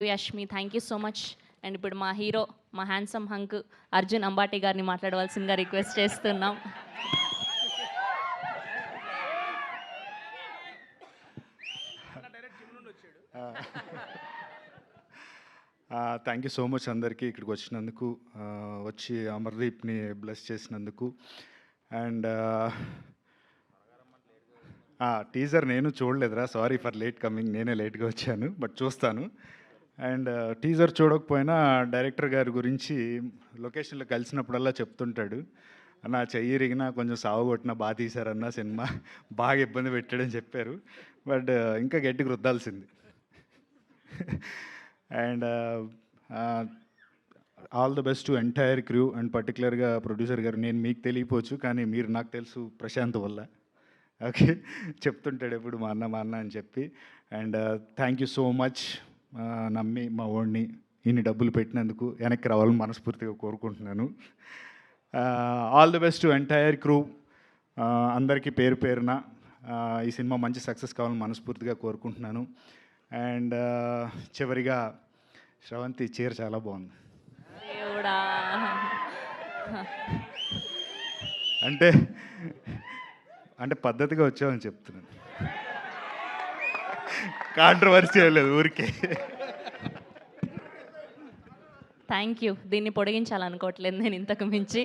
Yashmi thank you so much. And ఇప్పుడు మా hero, మా హ్యాండ్సమ్ హంక్ అర్జున్ అంబాటి గారిని మాట్లాడవలసిందిగా రిక్వెస్ట్ చేస్తున్నాం. థ్యాంక్ యూ సో మచ్ అందరికీ ఇక్కడికి వచ్చినందుకు, వచ్చి అమర్దీప్ని బ్లెస్ చేసినందుకు. అండ్ టీజర్ నేను చూడలేదురా, సారీ ఫర్ లేట్ కమింగ్, నేనే లేట్గా వచ్చాను, బట్ చూస్తాను. అండ్ టీజర్ చూడకపోయినా డైరెక్టర్ గారి గురించి లొకేషన్లో కలిసినప్పుడల్లా చెప్తుంటాడు, నా చెయ్యి ఇరిగినా కొంచెం సాగు కొట్టినా బాగా తీశారన్న, సినిమా బాగా ఇబ్బంది పెట్టాడని చెప్పారు. బట్ ఇంకా గట్టిగా రుద్దాల్సింది. And all the best to entire crew and పర్టికులర్గా ప్రొడ్యూసర్ గారు. నేను మీకు తెలియపోవచ్చు, కానీ మీరు నాకు తెలుసు ప్రశాంత్ వల్ల. ఓకే, చెప్తుంటాడు ఎప్పుడు మా అన్న అని చెప్పి. And thank you so much, నమ్మి మా ఓడిని ఇన్ని డబ్బులు పెట్టినందుకు వెనక్కి రావాలని మనస్ఫూర్తిగా కోరుకుంటున్నాను. All the best to entire crew, అందరికీ పేరు పేరున ఈ సినిమా మంచి సక్సెస్ కావాలని మనస్ఫూర్తిగా కోరుకుంటున్నాను. అండ్ చివరిగా శ్రవంతి చీర చాలా బాగుంది. దేవుడా, అంటే అంటే పద్ధతిగా వచ్చామని చెప్తున్నాను, కాంట్రవర్సీ లేదు ఊరికే. Thank you. దీన్ని పొడిగించాలనుకోవట్లేదు నేను ఇంతకు మించి.